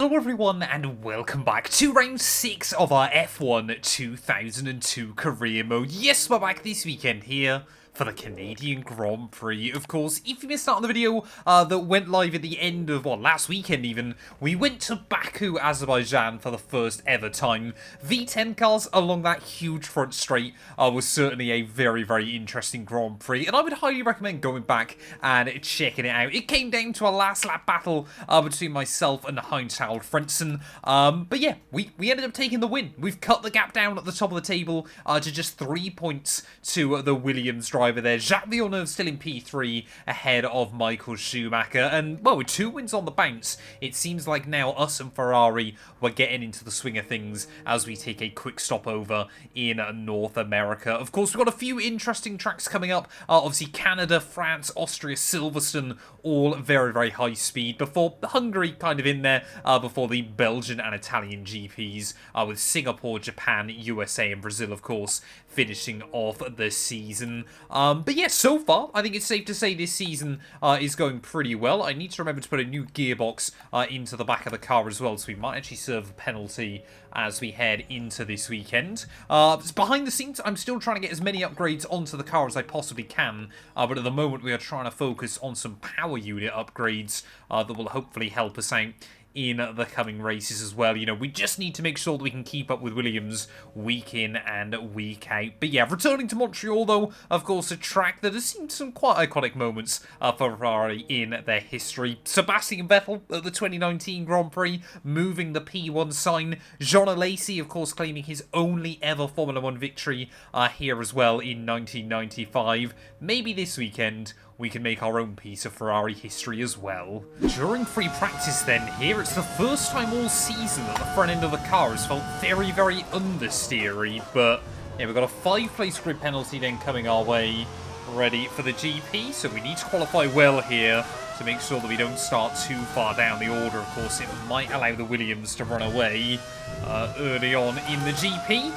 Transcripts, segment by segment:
Hello everyone and welcome back to round 6 of our F1 2002 career mode. Yes, we're back this weekend here for the Canadian Grand Prix. Of course, if you missed out on the video that went live at the end of, well, last weekend even, we went to Baku, Azerbaijan for the first ever time. V10 cars along that huge front straight was certainly a very, very interesting Grand Prix, and I would highly recommend going back and checking it out. It came down to a last lap battle between myself and Heinz-Harald Frentzen, but yeah, we ended up taking the win. We've cut the gap down at the top of the table to just 3 points to the Williams driver there. Jacques Villeneuve still in P3 ahead of Michael Schumacher, and well, with 2 wins on the bounce, it seems like now us and Ferrari were getting into the swing of things as we take a quick stopover in North America. Of course, we've got a few interesting tracks coming up. Obviously Canada, France, Austria, Silverstone, all very, very high speed, before Hungary kind of in there, before the Belgian and Italian GPs, with Singapore, Japan, USA and Brazil, of course, finishing off the season. But yeah, so far, I think it's safe to say this season is going pretty well. I need to remember to put a new gearbox into the back of the car as well, so we might actually serve a penalty as we head into this weekend. Behind the scenes, I'm still trying to get as many upgrades onto the car as I possibly can, but at the moment we are trying to focus on some power unit upgrades that will hopefully help us out in the coming races as well. You know, we just need to make sure that we can keep up with Williams week in and week out. But yeah, returning to Montreal though, of course, a track that has seen some quite iconic moments for Ferrari in their history. Sebastian Vettel at the 2019 Grand Prix, moving the P1 sign. Jean Alesi, of course, claiming his only ever Formula 1 victory here as well in 1995. Maybe this weekend we can make our own piece of Ferrari history as well. During free practice then, here it's the first time all season that the front end of the car has felt very, very understeery, but yeah, we've got a 5-place grid penalty then coming our way, ready for the GP, so we need to qualify well here to make sure that we don't start too far down the order. Of course, it might allow the Williams to run away early on in the GP.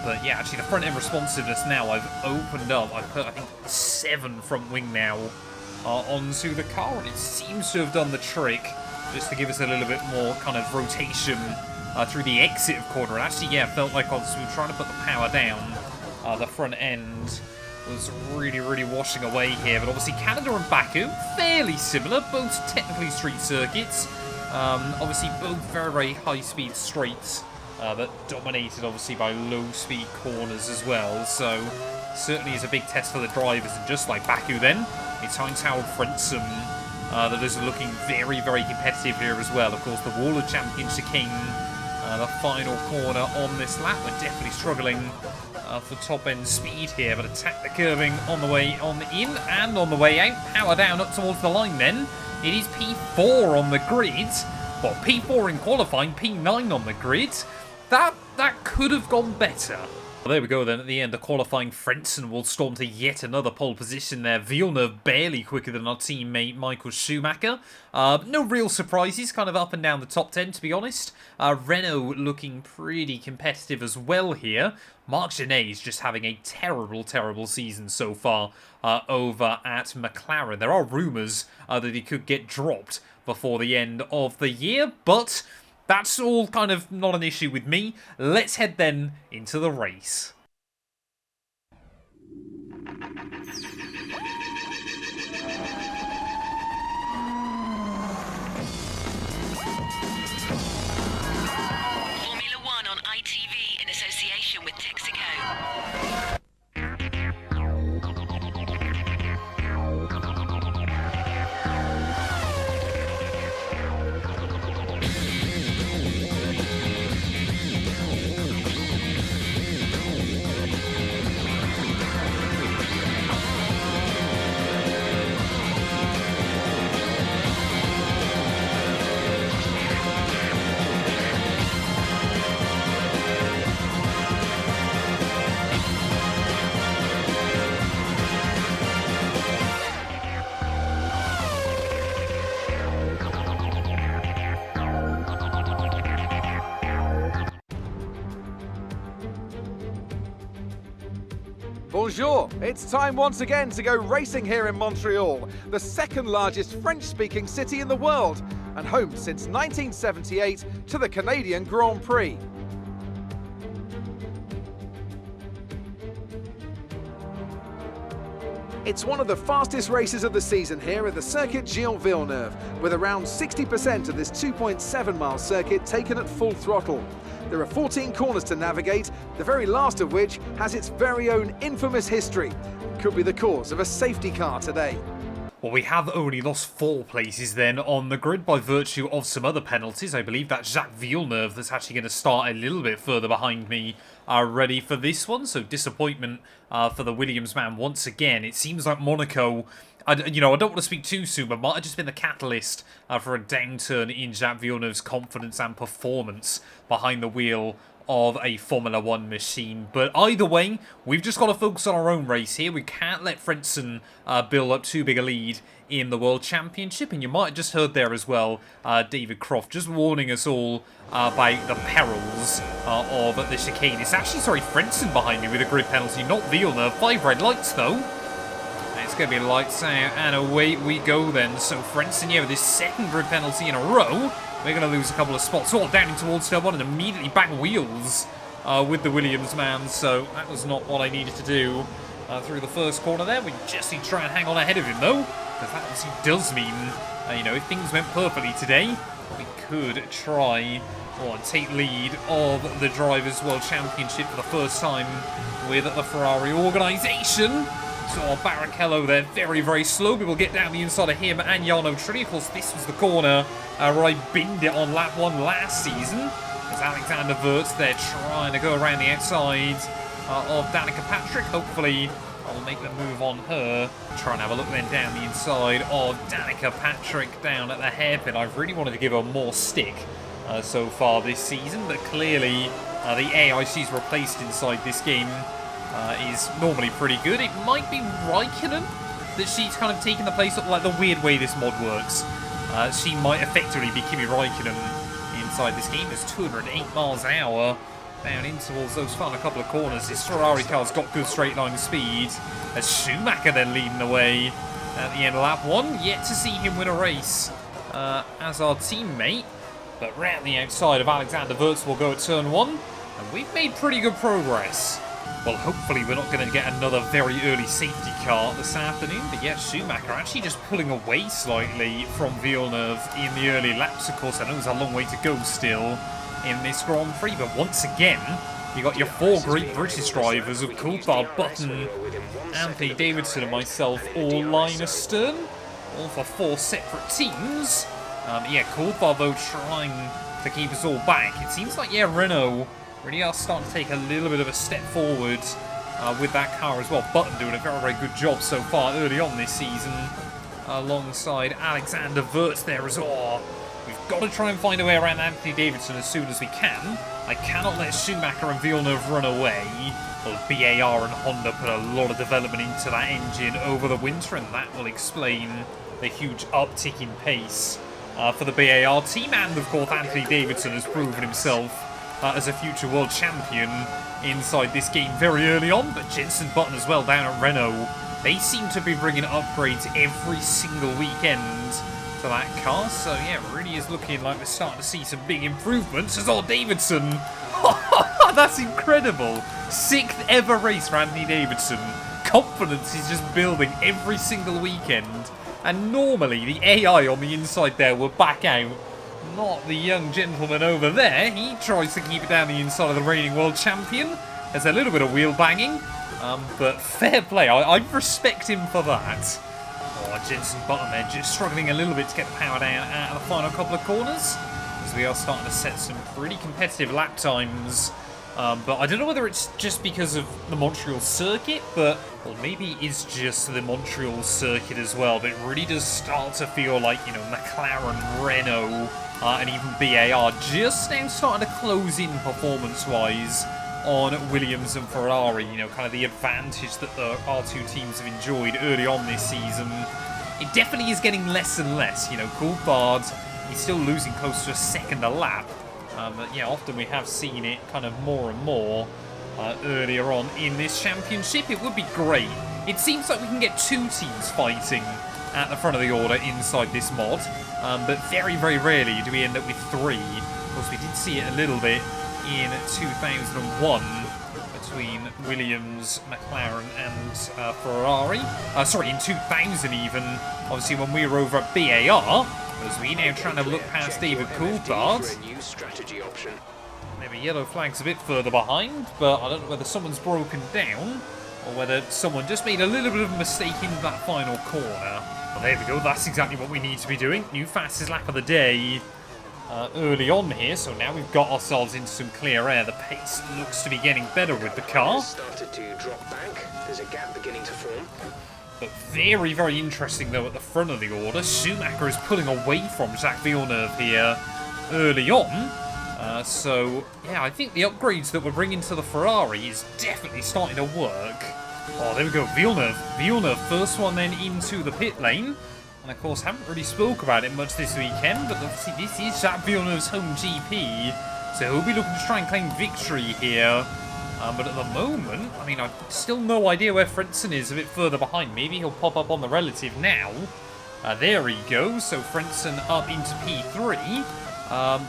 But yeah, actually the front end responsiveness now, I've opened up, I've put I think 7 front wing now onto the car, and it seems to have done the trick, just to give us a little bit more kind of rotation through the exit of corner. And actually, yeah, felt like as we were trying to put the power down, the front end was really, really washing away here. But obviously Canada and Baku, fairly similar, both technically street circuits, obviously both very, very high-speed straights, but dominated obviously by low-speed corners as well. So certainly is a big test for the drivers. And just like Baku then, it's Heinz-Harald Frentzen that is looking very, very competitive here as well. Of course, the Wall of Champions chicane, the final corner on this lap. We're definitely struggling for top-end speed here, but attack the curving on the way on in and on the way out. Power down up towards the line then. It is P4 on the grid. Well, P4 in qualifying, P9 on the grid. That could have gone better. Well, there we go then. At the end, the qualifying Frentzen will storm to yet another pole position there. Villeneuve barely quicker than our teammate Michael Schumacher. No real surprises, kind of up and down the top 10, to be honest. Renault looking pretty competitive as well here. Marc Genet is just having a terrible, terrible season so far over at McLaren. There are rumours that he could get dropped before the end of the year, but that's all kind of not an issue with me. Let's head then into the race. Formula One on ITV in association with Texaco. Bonjour! It's time once again to go racing here in Montreal, the second largest French-speaking city in the world. and home since 1978 to the Canadian Grand Prix. It's one of the fastest races of the season here at the Circuit Gilles Villeneuve, with around 60% of this 2.7-mile circuit taken at full throttle. There are 14 corners to navigate, the very last of which has its very own infamous history. Could be the cause of a safety car today. Well, we have only lost 4 places then on the grid by virtue of some other penalties. I believe that Jacques Villeneuve that's actually going to start a little bit further behind me are ready for this one. So disappointment for the Williams man once again. It seems like Monaco, I don't want to speak too soon, but might have just been the catalyst for a downturn in Jacques Villeneuve's confidence and performance behind the wheel of a Formula 1 machine. But either way, we've just got to focus on our own race here. We can't let Frentzen build up too big a lead in the World Championship. And you might have just heard there as well, David Croft just warning us all about the perils of the chicane. It's actually, Frentzen behind me with a grid penalty, not Villeneuve. 5 red lights though. It's going to be lights out and away we go then. So Frentzen, with his second grid penalty in a row. We're going to lose a couple of spots. Oh, down in towards turn 1 and immediately back wheels with the Williams man. So that was not what I needed to do through the first corner there. We just need to try and hang on ahead of him though, because that obviously does mean, if things went perfectly today, we could try or take lead of the Drivers' World Championship for the first time with the Ferrari organisation. So Barrichello there, very, very slow. We will get down the inside of him and Jarno Trulli. Of course, this was the corner where I binned it on lap 1 last season. As Alexander Wirtz there trying to go around the outside of Danica Patrick. Hopefully, I'll make the move on her. Try and have a look then down the inside of Danica Patrick down at the hairpin. I've really wanted to give her more stick so far this season, but clearly the AI she's replaced inside this game is normally pretty good. It might be Raikkonen that she's kind of taken the place of, like, the weird way this mod works. She might effectively be Kimi Raikkonen inside this game. There's 208 miles an hour down in towards those final couple of corners. This Ferrari car's got good straight line speed. As Schumacher then leading the way at the end of lap 1. Yet to see him win a race as our teammate. But round the outside of Alexander Wirtz will go at turn 1. And we've made pretty good progress. Well, hopefully we're not going to get another very early safety car this afternoon. But yeah, Schumacher actually just pulling away slightly from Villeneuve in the early laps. Of course, I know there's a long way to go still in this Grand Prix. But once again, you got your 4 great British drivers of Coulthard, Button, Anthony Davidson and myself all line astern. All for 4 separate teams. Coulthard though trying to keep us all back. It seems like, Renault really are starting to take a little bit of a step forward with that car as well. Button doing a very, very good job so far early on this season alongside Alexander Wirtz there as well. We've got to try and find a way around Anthony Davidson as soon as we can. I cannot let Schumacher and Villeneuve run away. Well, BAR and Honda put a lot of development into that engine over the winter, and that will explain the huge uptick in pace for the BAR team. And of course, Anthony Davidson has proven himself as a future world champion inside this game very early on. But Jenson Button as well down at Renault. They seem to be bringing upgrades every single weekend to that car. So yeah, it really is looking like we're starting to see some big improvements. As Davidson. That's incredible. 6th ever race for Anthony Davidson. Confidence is just building every single weekend. And normally the AI on the inside there will back out. Not the young gentleman over there. He tries to keep it down the inside of the reigning world champion. There's a little bit of wheel banging, but fair play. I respect him for that. Oh, Jenson Button there just struggling a little bit to get the power down out of the final couple of corners, as we are starting to set some pretty competitive lap times. But I don't know whether it's just because of the Montreal circuit, well, maybe it is just the Montreal circuit as well. But it really does start to feel like, McLaren, Renault, and even BAR just now starting to close in performance-wise on Williams and Ferrari. Kind of the advantage that our 2 teams have enjoyed early on this season. It definitely is getting less and less. Coulthard, he's still losing close to a second a lap. But yeah, often we have seen it kind of more and more earlier on in this championship. It would be great. It seems like we can get 2 teams fighting at the front of the order inside this mod. but very, very rarely do we end up with 3. Of course, we did see it a little bit in 2001 between Williams, McLaren and Ferrari. Sorry, in 2000 even, obviously when we were over at BAR, as we now trying to look past David Coulthard. Maybe yellow flag's a bit further behind, but I don't know whether someone's broken down or whether someone just made a little bit of a mistake in that final corner. Well, there we go, that's exactly what we need to be doing. New fastest lap of the day early on here, so now we've got ourselves into some clear air. The pace looks to be getting better with the car. Started to drop back. There's a gap beginning to form. But very, very interesting though at the front of the order. Schumacher is pulling away from Jacques Villeneuve here early on. So, yeah, I think the upgrades that we're bringing to the Ferrari is definitely starting to work. Oh, there we go, Villeneuve. Villeneuve, first one then into the pit lane. And of course, haven't really spoke about it much this weekend, but obviously this is Jacques Villeneuve's home GP. So he'll be looking to try and claim victory here. But at the moment, I mean, I've still no idea where Frentzen is a bit further behind. Maybe he'll pop up on the relative now. There he goes. So Frentzen up into P3.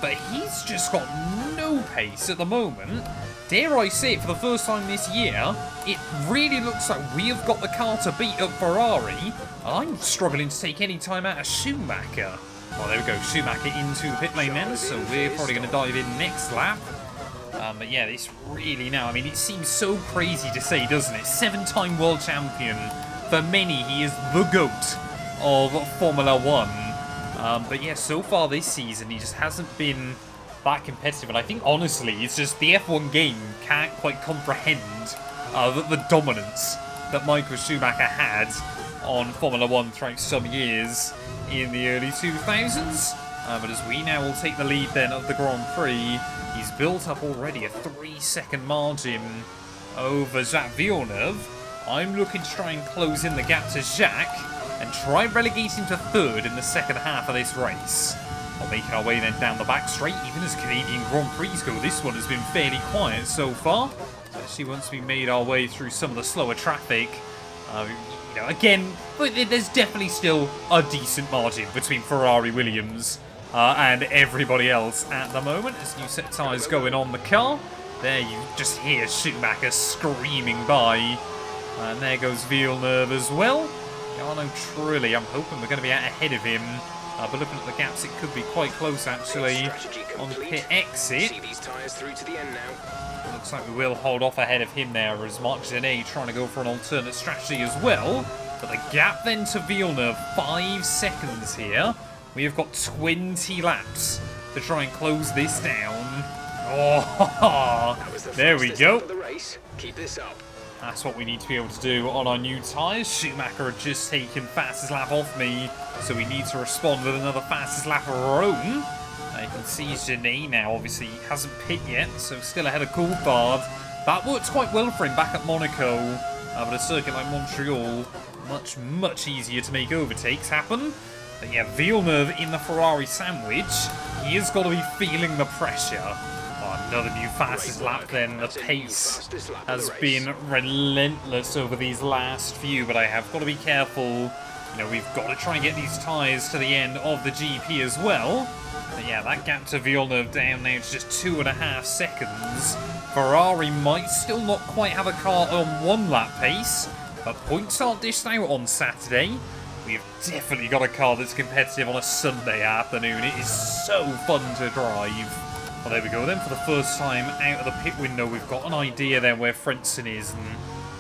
But he's just got no pace at the moment. Dare I say it, for the first time this year, it really looks like we have got the car to beat up Ferrari. I'm struggling to take any time out of Schumacher. Well, there we go. Schumacher into the pit lane then, so we're probably going to dive in next lap. But yeah, this really now, I mean, it seems so crazy to say, doesn't it? 7-time world champion. For many, he is the GOAT of Formula 1. But yeah, so far this season, he just hasn't been that competitive. And I think, honestly, it's just the F1 game can't quite comprehend the dominance that Michael Schumacher had on Formula 1 throughout some years in the early 2000s. But as we now will take the lead then of the Grand Prix, he's built up already a 3-second margin over Jacques Villeneuve. I'm looking to try and close in the gap to Jacques and try and relegate him to 3rd in the second half of this race. While making our way then down the back straight, even as Canadian Grand Prix go, this one has been fairly quiet so far. Especially once we made our way through some of the slower traffic. You know, again, but there's definitely still a decent margin between Ferrari, Williams, and everybody else at the moment. As new set tyres going on the car. There you just hear Schumacher screaming by. And there goes Villeneuve as well. Oh no, truly, I'm hoping we're going to be out ahead of him. But looking at the gaps, it could be quite close actually on pit exit. Looks like we will hold off ahead of him there, as Marc Genet trying to go for an alternate strategy as well. But the gap then to Villeneuve, 5 seconds here. We have got 20 laps to try and close this down. Oh, there we go. Keep this up. That's what we need to be able to do on our new tyres. Schumacher had just taken fastest lap off me, so we need to respond with another fastest lap of our own. You can see Genet now, obviously, hasn't pit yet, so still ahead of Coulthard. That worked quite well for him back at Monaco, but a circuit like Montreal, much, much easier to make overtakes happen. But yeah, Villeneuve in the Ferrari sandwich, he has got to be feeling the pressure. Oh, another new fastest lap then. The pace has been relentless over these last few, but I have got to be careful. You know, we've got to try and get these tyres to the end of the GP as well. But yeah, that gap to Villeneuve down now to just 2.5 seconds. Ferrari might still not quite have a car on 1 lap pace, but points aren't dished out on Saturday. We've definitely got a car that's competitive on a Sunday afternoon. It is so fun to drive. Well, there we go then. For the first time out of the pit window, we've got an idea there where Frentzen is. And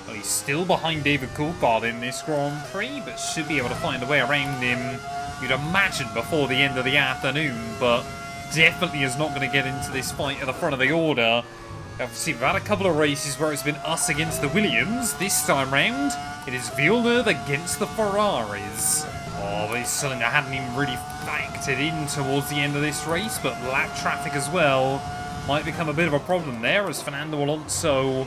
well, he's still behind David Coulthard in this Grand Prix, but should be able to find a way around him, you'd imagine, before the end of the afternoon. But definitely is not going to get into this fight at the front of the order. Obviously, we've had a couple of races where it's been us against the Williams. This time round, it is Villeneuve against the Ferraris. Oh, but it's something I hadn't even really factored in towards the end of this race, but lap traffic as well might become a bit of a problem there, as Fernando Alonso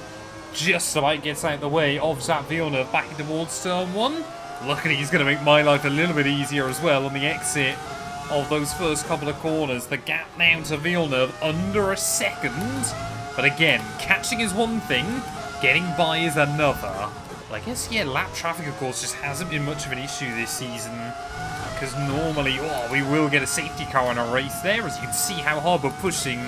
just about gets out the way of Jacques Villeneuve back towards turn 1. Luckily, he's going to make my life a little bit easier as well on the exit of those first couple of corners. The gap now to Villeneuve under a second. But again, catching is one thing, getting by is another. Well, I guess, yeah, lap traffic, of course, just hasn't been much of an issue this season. because normally, oh, we will get a safety car in a race there, as you can see how hard we're pushing,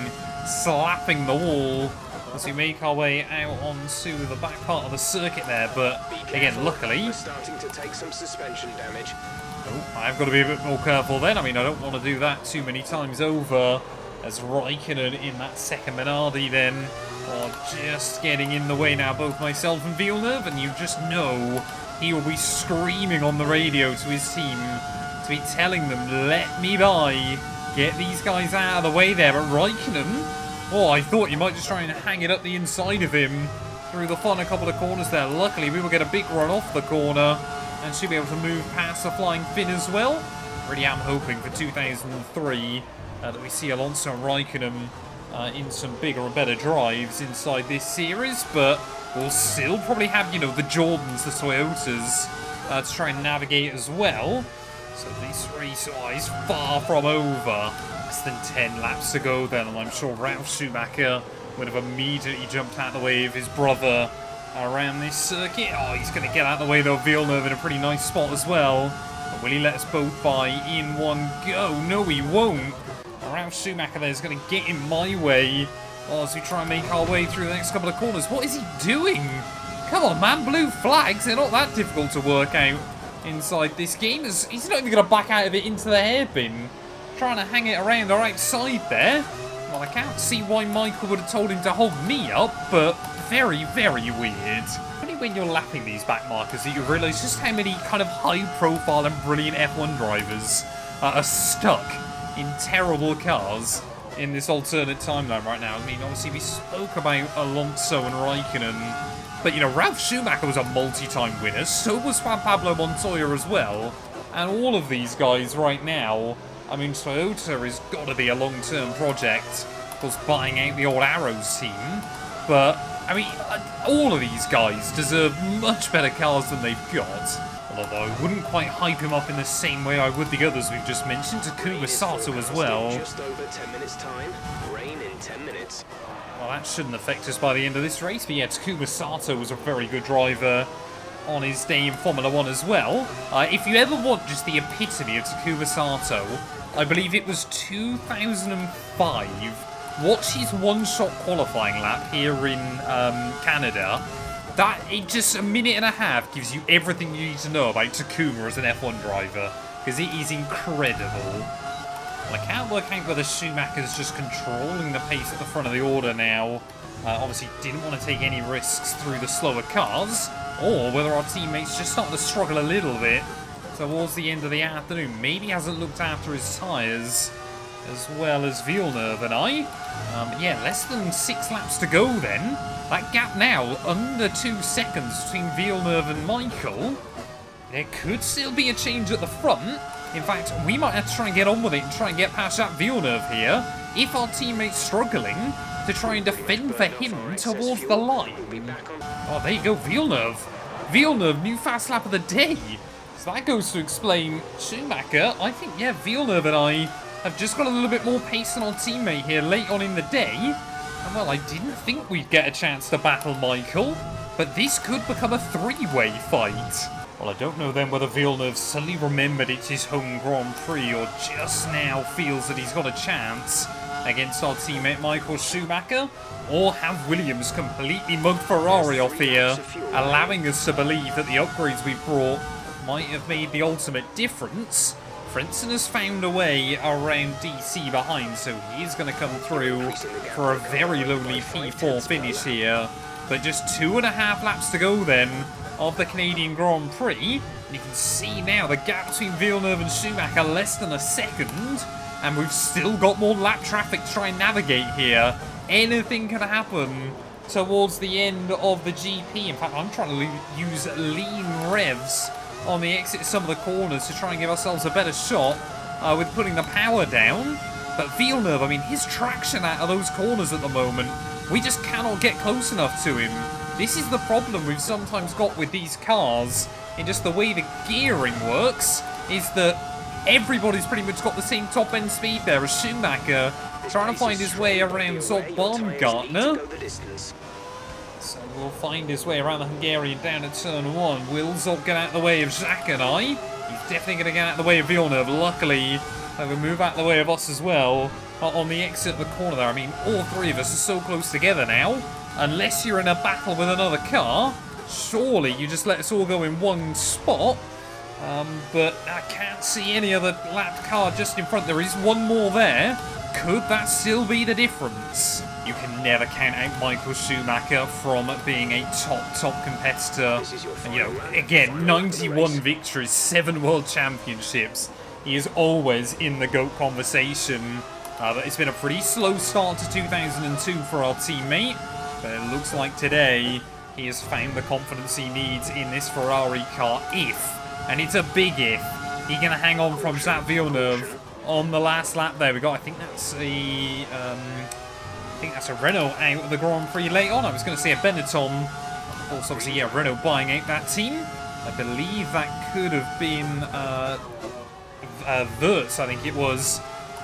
slapping the wall as we make our way out onto the back part of the circuit there. But again, luckily, We're starting to take some suspension damage. oh, I've got to be a bit more careful then. I mean, I don't want to do that too many times over, as Raikkonen in that second Minardi then are just getting in the way now, both myself and Villeneuve, and you just know he will be screaming on the radio to his team to be telling them, let me by, get these guys out of the way there. But Raikkonen, oh, I thought you might just try and hang it up the inside of him through the fun a couple of corners there. Luckily, we will get a big run off the corner and should be able to move past the flying Finn as well. Really am hoping for 2003 that we see Alonso and Raikkonen in some bigger and better drives inside this series, but we'll still probably have, you know, the Jordans, the Toyotas to try and navigate as well. So this race is far from over. Less than 10 laps to go then, and I'm sure Ralf Schumacher would have immediately jumped out of the way of his brother around this circuit. Oh, he's going to get out of the way though. Villeneuve in a pretty nice spot as well. But will he let us both by in one go? No, he won't. Ralf Schumacher there is going to get in my way as we try and make our way through the next couple of corners. What is he doing? Come on, man. Blue flags, they're not that difficult to work out inside this game. He's not even going to back out of it into the hairpin. Trying to hang it around the right side there. Well, I can't see why Michael would have told him to hold me up, but very, very weird. Only when you're lapping these back markers that you realise just how many kind of high-profile and brilliant F1 drivers are stuck in terrible cars in this alternate timeline right now. I mean, obviously we spoke about Alonso and Raikkonen, but, you know, Ralf Schumacher was a multi-time winner, so was Juan Pablo Montoya as well, and all of these guys right now, I mean, Toyota has got to be a long-term project, of course, buying out the old Arrows team, but, I mean, all of these guys deserve much better cars than they've got. Although I wouldn't quite hype him up in the same way I would the others we've just mentioned, Takuma Sato as well. Just over 10 minutes time. Rain in 10 minutes. Well, that shouldn't affect us by the end of this race, but yeah, Takuma Sato was a very good driver on his day in Formula 1 as well. If you ever want just the epitome of Takuma Sato, I believe it was 2005. Watch his one-shot qualifying lap here in Canada. That, in just a minute and a half, gives you everything you need to know about Takuma as an F1 driver, because it is incredible. Well, I can't work out whether Schumacher's just controlling the pace at the front of the order now. Obviously didn't want to take any risks through the slower cars, or whether our teammates just starting to struggle a little bit towards the end of the afternoon. Maybe hasn't looked after his tyres as well as Villeneuve and I. Yeah, less than 6 laps to go then. That gap now, under 2 seconds between Villeneuve and Michael. There could still be a change at the front. In fact, we might have to try and get on with it and try and get past that Villeneuve here, if our teammate's struggling to try and defend for him towards the line. Oh, there you go, Villeneuve. Villeneuve, new fast lap of the day. So that goes to explain Schumacher. I think, yeah, Villeneuve and I have just got a little bit more pace than our teammate here late on in the day. And, well, I didn't think we'd get a chance to battle Michael, but this could become a 3-way fight. Well, I don't know then whether Villeneuve suddenly remembered it's his home Grand Prix or just now feels that he's got a chance against our teammate Michael Schumacher, or have Williams completely mugged Ferrari off here, allowing us to believe that the upgrades we've brought might have made the ultimate difference. Frentzen has found a way around DC behind, so he's going to come through for a very lonely P4 finish here. But just 2.5 laps to go then of the Canadian Grand Prix. And you can see now the gap between Villeneuve and Schumacher less than a second. And we've still got more lap traffic to try and navigate here. Anything can happen towards the end of the GP. In fact, I'm trying to use lean revs on the exit of some of the corners to try and give ourselves a better shot with putting the power down. But Villeneuve, I mean, his traction out of those corners at the moment, we just cannot get close enough to him. This is the problem we've sometimes got with these cars, in just the way the gearing works, is that everybody's pretty much got the same top end speed there as Schumacher, trying to find his way around Zob Baumgartner. So we'll find his way around the Hungarian down at turn 1. Will Zob get out of the way of Jacques and I? He's definitely going to get out of the way of Villeneuve. Luckily, they will move out of the way of us as well. On the exit of the corner there, I mean, all three of us are so close together now. Unless you're in a battle with another car, surely you just let us all go in one spot. But I can't see any other lapped car just in front. There is one more there. Could that still be the difference? You can never count out Michael Schumacher from being a top competitor. And, you know, again, 91 victories, 7 world championships. He is always in the GOAT conversation. But it's been a pretty slow start to 2002 for our teammate. But it looks like today he has found the confidence he needs in this Ferrari car. And it's a big if, he can hang on from Jacques Villeneuve on the last lap there. We got, I think that's a Renault out of the Grand Prix late on. I was going to say a Benetton. Of course, obviously, yeah, Renault buying out that team. I believe that could have been Wirtz, I think it was,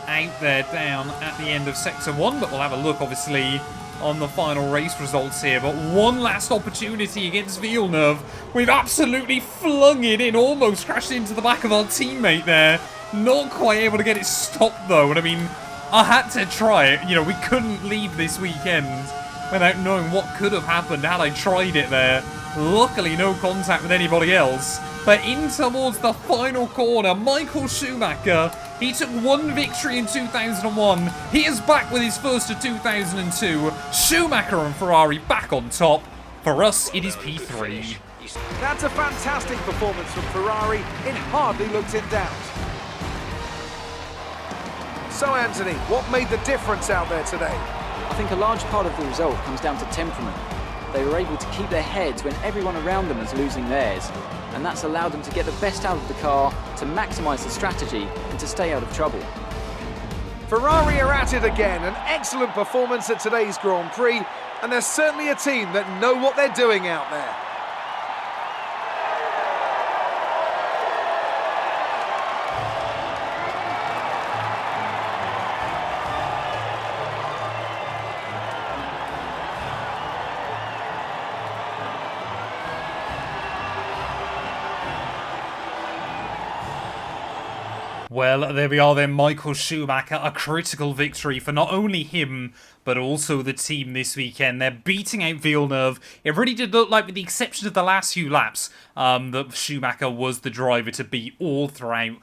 out there down at the end of Sector 1. But we'll have a look, obviously, on the final race results here. But one last opportunity against Villeneuve. We've absolutely flung it in, almost crashed into the back of our teammate there. Not quite able to get it stopped though, and I mean, I had to try it. You know, we couldn't leave this weekend without knowing what could have happened had I tried it there. Luckily, no contact with anybody else. But in towards the final corner, Michael Schumacher, he took one victory in 2001. He is back with his first of 2002. Schumacher and Ferrari back on top. For us, it is P3. That's a fantastic performance from Ferrari. It hardly looked in doubt. So, Anthony, what made the difference out there today? I think a large part of the result comes down to temperament. They were able to keep their heads when everyone around them was losing theirs, and that's allowed them to get the best out of the car, to maximise the strategy, and to stay out of trouble. Ferrari are at it again, an excellent performance at today's Grand Prix, and they're certainly a team that know what they're doing out there. Well, there we are then, Michael Schumacher, a critical victory for not only him, but also the team this weekend. They're beating out Villeneuve. It really did look like, with the exception of the last few laps, that Schumacher was the driver to beat all throughout.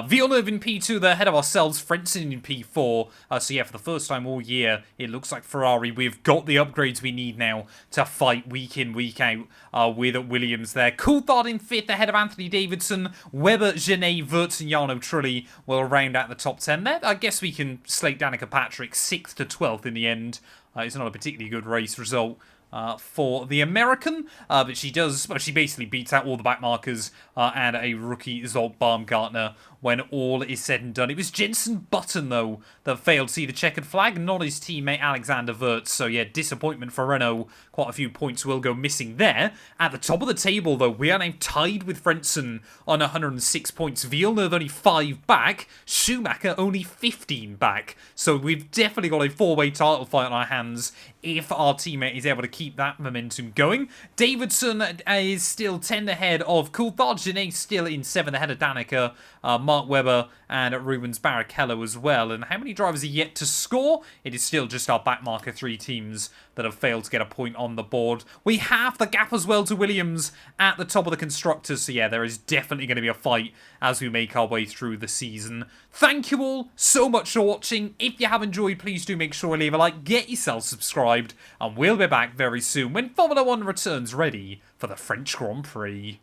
Villeneuve in P2, they're ahead of ourselves. Frentzen in P4. So yeah, for the first time all year, it looks like Ferrari, we've got the upgrades we need now to fight week in, week out with Williams there. Coulthard in 5th, ahead of Anthony Davidson. Webber, Genet, Wirtz and Jarno Trulli will round out the top 10 there. I guess we can slate Danica Patrick 6th to 12th in the end. It's not a particularly good race result for the American, but she does, well, she basically beats out all the back markers and a rookie Zolt Baumgartner when all is said and done. It was Jenson Button, though, that failed to see the checkered flag, not his teammate Alexander Wirtz. So, yeah, disappointment for Renault. Quite a few points will go missing there. At the top of the table, though, we are now tied with Frentzen on 106 points. Villeneuve only 5 back. Schumacher only 15 back. So we've definitely got a 4-way title fight on our hands if our teammate is able to keep that momentum going. Davidson is still 10 ahead of Coulthard. Genet still in 7th ahead of Danica. Mark Webber and Rubens Barrichello as well. And how many drivers are yet to score? It is still just our backmarker 3 teams that have failed to get a point on the board. We have the gap as well to Williams at the top of the constructors. So yeah, there is definitely going to be a fight as we make our way through the season. Thank you all so much for watching. If you have enjoyed, please do make sure to leave a like, get yourself subscribed, and we'll be back very soon when Formula 1 returns ready for the French Grand Prix.